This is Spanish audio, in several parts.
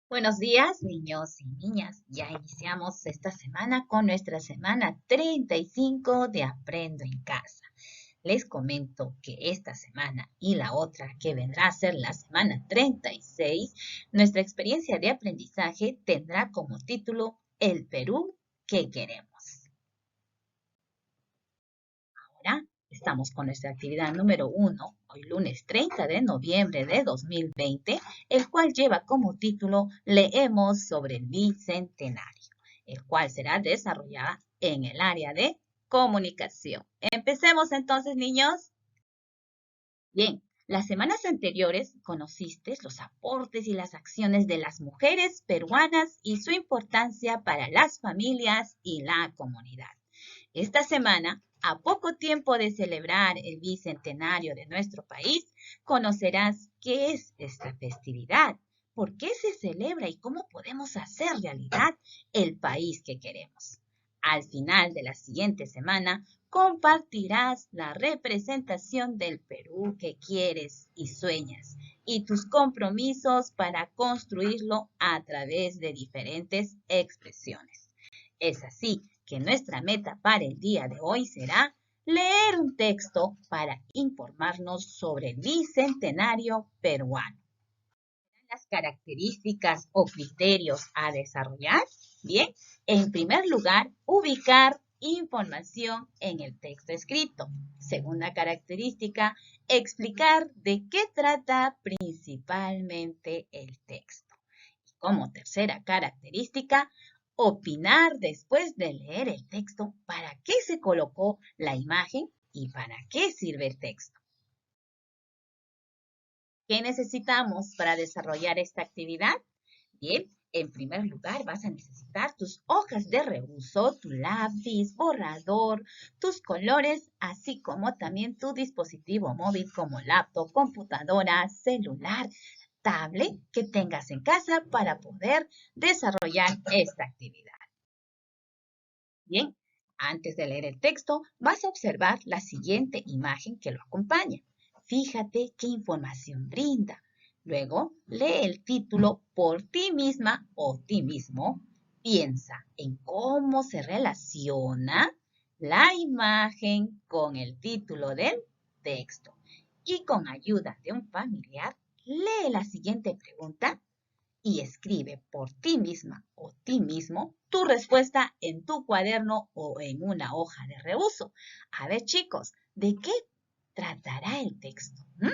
Buenos días, niños y niñas. Ya iniciamos esta semana con nuestra semana 35 de Aprendo en Casa. Les comento que esta semana y la otra que vendrá a ser la semana 36, nuestra experiencia de aprendizaje tendrá como título El Perú que queremos. Ahora estamos con nuestra actividad número 1, hoy lunes 30 de noviembre de 2020, el cual lleva como título Leemos sobre el Bicentenario, el cual será desarrollada en el área de comunicación. Empecemos entonces, niños. Bien, las semanas anteriores conociste los aportes y las acciones de las mujeres peruanas y su importancia para las familias y la comunidad. Esta semana, a poco tiempo de celebrar el bicentenario de nuestro país, conocerás qué es esta festividad, por qué se celebra y cómo podemos hacer realidad el país que queremos. Al final de la siguiente semana, compartirás la representación del Perú que quieres y sueñas y tus compromisos para construirlo a través de diferentes expresiones. Es así que nuestra meta para el día de hoy será leer un texto para informarnos sobre el bicentenario peruano. Las características o criterios a desarrollar. Bien, en primer lugar, ubicar información en el texto escrito. Segunda característica, explicar de qué trata principalmente el texto. Y como tercera característica, opinar después de leer el texto para qué se colocó la imagen y para qué sirve el texto. ¿Qué necesitamos para desarrollar esta actividad? Bien, en primer lugar vas a necesitar tus hojas de reuso, tu lápiz, borrador, tus colores, así como también tu dispositivo móvil como laptop, computadora, celular, tablet que tengas en casa para poder desarrollar esta actividad. Bien, antes de leer el texto, vas a observar la siguiente imagen que lo acompaña. Fíjate qué información brinda. Luego, lee el título por ti misma o ti mismo. Piensa en cómo se relaciona la imagen con el título del texto. Y con ayuda de un familiar, lee la siguiente pregunta y escribe por ti misma o ti mismo tu respuesta en tu cuaderno o en una hoja de reuso. A ver, chicos, ¿de qué tratará el texto? A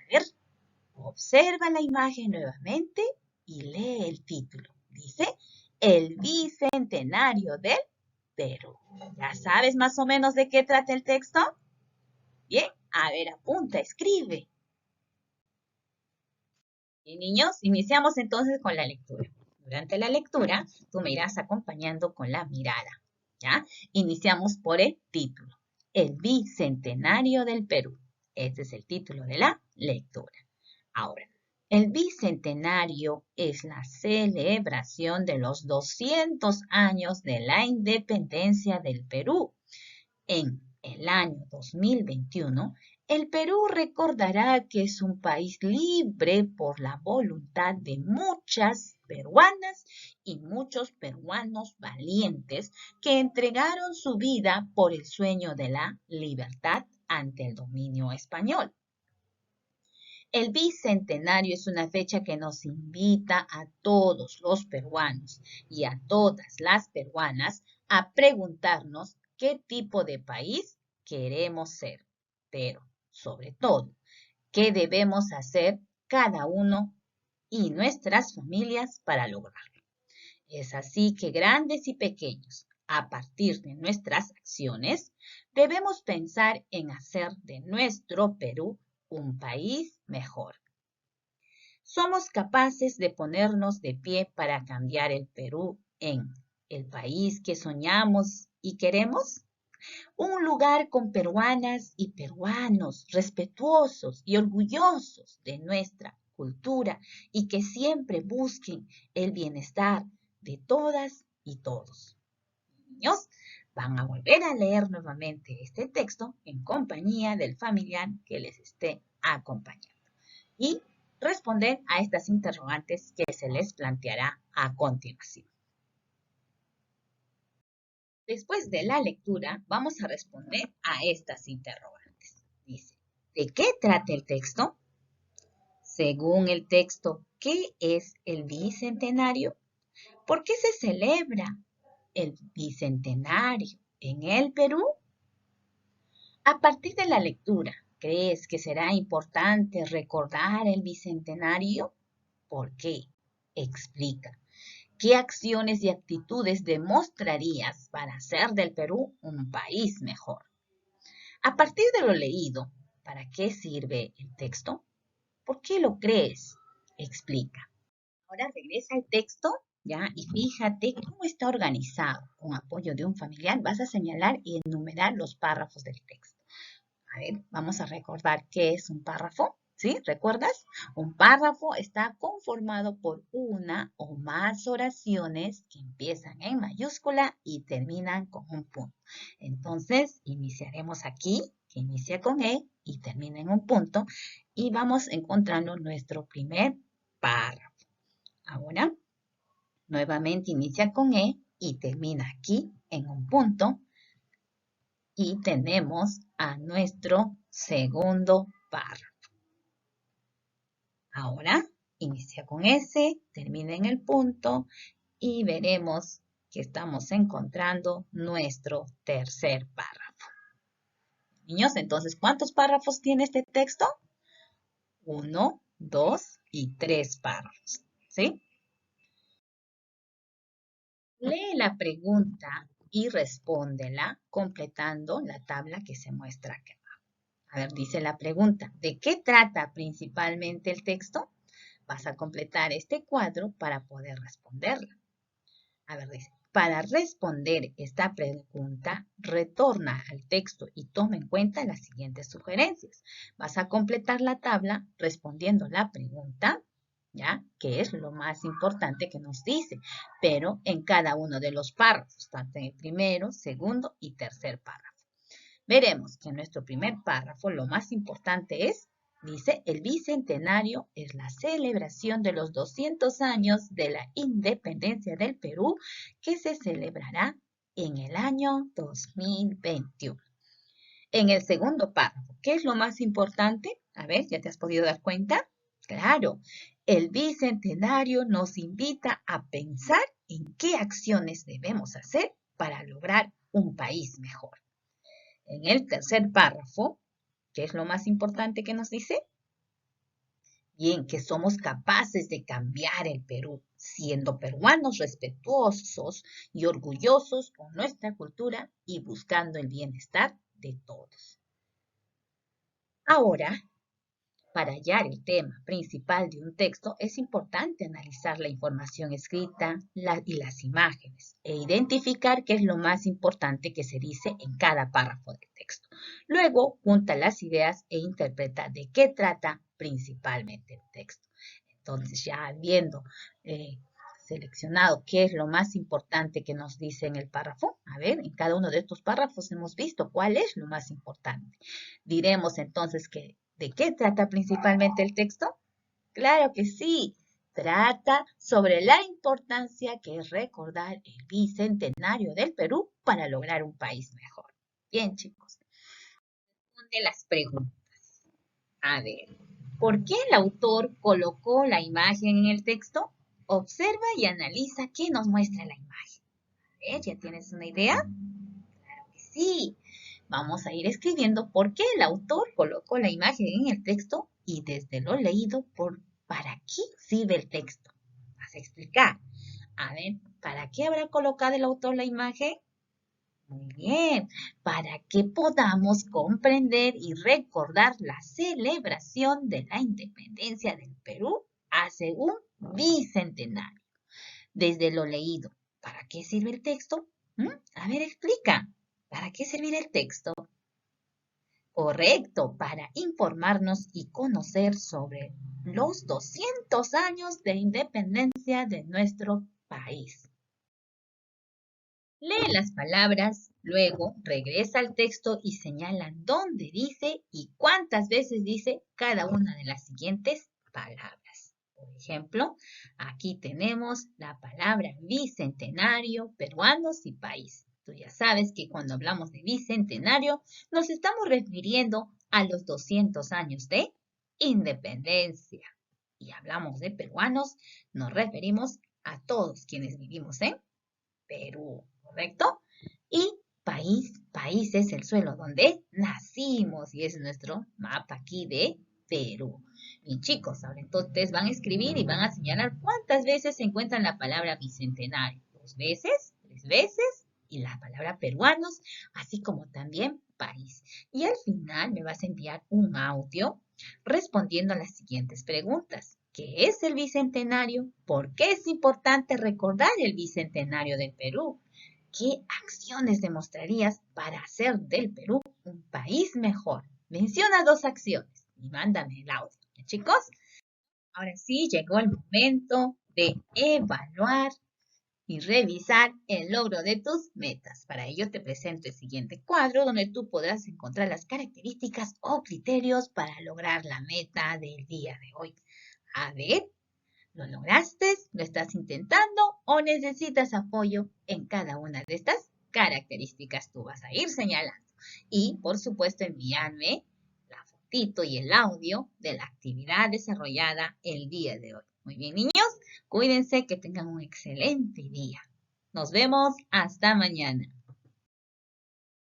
ver, observa la imagen nuevamente y lee el título. Dice, el bicentenario del Perú. ¿Ya sabes más o menos de qué trata el texto? Bien, a ver, apunta, escribe. Y niños, iniciamos entonces con la lectura. Durante la lectura, tú me irás acompañando con la mirada, ¿ya? Iniciamos por el título, El Bicentenario del Perú. Este es el título de la lectura. Ahora, el Bicentenario es la celebración de los 200 años de la independencia del Perú. En el año 2021, el Perú recordará que es un país libre por la voluntad de muchas peruanas y muchos peruanos valientes que entregaron su vida por el sueño de la libertad ante el dominio español. El bicentenario es una fecha que nos invita a todos los peruanos y a todas las peruanas a preguntarnos qué tipo de país queremos ser, pero sobre todo, qué debemos hacer cada uno y nuestras familias para lograrlo. Es así que grandes y pequeños, a partir de nuestras acciones, debemos pensar en hacer de nuestro Perú un país mejor. ¿Somos capaces de ponernos de pie para cambiar el Perú en el país que soñamos y queremos? Un lugar con peruanas y peruanos respetuosos y orgullosos de nuestra cultura y que siempre busquen el bienestar de todas y todos. Niños, van a volver a leer nuevamente este texto en compañía del familiar que les esté acompañando. Y responder a estas interrogantes que se les planteará a continuación. Después de la lectura, vamos a responder a estas interrogantes. Dice, ¿de qué trata el texto? Según el texto, ¿qué es el bicentenario? ¿Por qué se celebra el bicentenario en el Perú? A partir de la lectura, ¿crees que será importante recordar el bicentenario? ¿Por qué? Explica. ¿Qué acciones y actitudes demostrarías para hacer del Perú un país mejor? A partir de lo leído, ¿para qué sirve el texto? ¿Por qué lo crees? Explica. Ahora regresa al texto, ¿ya? Y fíjate cómo está organizado. Con apoyo de un familiar vas a señalar y enumerar los párrafos del texto. A ver, vamos a recordar qué es un párrafo. ¿Sí? ¿Recuerdas? Un párrafo está conformado por una o más oraciones que empiezan en mayúscula y terminan con un punto. Entonces, iniciaremos aquí, que inicia con E y termina en un punto, y vamos encontrando nuestro primer párrafo. Ahora, nuevamente inicia con E y termina aquí en un punto, y tenemos a nuestro segundo párrafo. Ahora inicia con S, termina en el punto y veremos que estamos encontrando nuestro tercer párrafo. Niños, entonces, ¿cuántos párrafos tiene este texto? 1, 2 y 3 párrafos, ¿sí? Lee la pregunta y respóndela completando la tabla que se muestra acá. A ver, dice la pregunta, ¿de qué trata principalmente el texto? Vas a completar este cuadro para poder responderla. A ver, dice, para responder esta pregunta, retorna al texto y toma en cuenta las siguientes sugerencias. Vas a completar la tabla respondiendo la pregunta, ¿ya? Que es lo más importante que nos dice, pero en cada uno de los párrafos, tanto en el primero, segundo y tercer párrafo. Veremos que en nuestro primer párrafo lo más importante es, dice, el bicentenario es la celebración de los 200 años de la independencia del Perú que se celebrará en el año 2021. En el segundo párrafo, ¿qué es lo más importante? A ver, ¿ya te has podido dar cuenta? Claro, el bicentenario nos invita a pensar en qué acciones debemos hacer para lograr un país mejor. En el tercer párrafo, ¿qué es lo más importante que nos dice? Bien, que somos capaces de cambiar el Perú, siendo peruanos respetuosos y orgullosos con nuestra cultura y buscando el bienestar de todos. Ahora, para hallar el tema principal de un texto, es importante analizar la información escrita y las imágenes e identificar qué es lo más importante que se dice en cada párrafo del texto. Luego, junta las ideas e interpreta de qué trata principalmente el texto. Entonces, ya habiendo seleccionado qué es lo más importante que nos dice en el párrafo, a ver, en cada uno de estos párrafos hemos visto cuál es lo más importante. Diremos entonces que ¿de qué trata principalmente el texto? Claro que sí, trata sobre la importancia que es recordar el bicentenario del Perú para lograr un país mejor. Bien, chicos. Responde las preguntas. A ver, ¿por qué el autor colocó la imagen en el texto? Observa y analiza qué nos muestra la imagen. A ver, ¿ya tienes una idea? Claro que sí. Vamos a ir escribiendo por qué el autor colocó la imagen en el texto y desde lo leído para qué sirve el texto. Vas a explicar. A ver, ¿para qué habrá colocado el autor la imagen? Muy bien, para que podamos comprender y recordar la celebración de la independencia del Perú hace un bicentenario. Desde lo leído, ¿para qué sirve el texto? A ver, explica. ¿Para qué servirá el texto? Correcto, para informarnos y conocer sobre los 200 años de independencia de nuestro país. Lee las palabras, luego regresa al texto y señala dónde dice y cuántas veces dice cada una de las siguientes palabras. Por ejemplo, aquí tenemos la palabra bicentenario, peruanos y país. Tú ya sabes que cuando hablamos de bicentenario nos estamos refiriendo a los 200 años de independencia. Y hablamos de peruanos, nos referimos a todos quienes vivimos en Perú, ¿correcto? Y país es el suelo donde nacimos y es nuestro mapa aquí de Perú. Bien, chicos, ahora entonces van a escribir y van a señalar cuántas veces se encuentra la palabra bicentenario. 2 veces, 3 veces y la palabra peruanos, así como también país. Y al final me vas a enviar un audio respondiendo a las siguientes preguntas. ¿Qué es el bicentenario? ¿Por qué es importante recordar el bicentenario del Perú? ¿Qué acciones demostrarías para hacer del Perú un país mejor? Menciona 2 acciones y mándame el audio. ¿Ya, chicos? Ahora sí, llegó el momento de evaluar y revisar el logro de tus metas. Para ello te presento el siguiente cuadro donde tú podrás encontrar las características o criterios para lograr la meta del día de hoy. A ver, ¿lo lograste? ¿Lo estás intentando o necesitas apoyo en cada una de estas características? Tú vas a ir señalando y, por supuesto, enviarme la fotito y el audio de la actividad desarrollada el día de hoy. Muy bien, niños, cuídense, que tengan un excelente día. Nos vemos hasta mañana.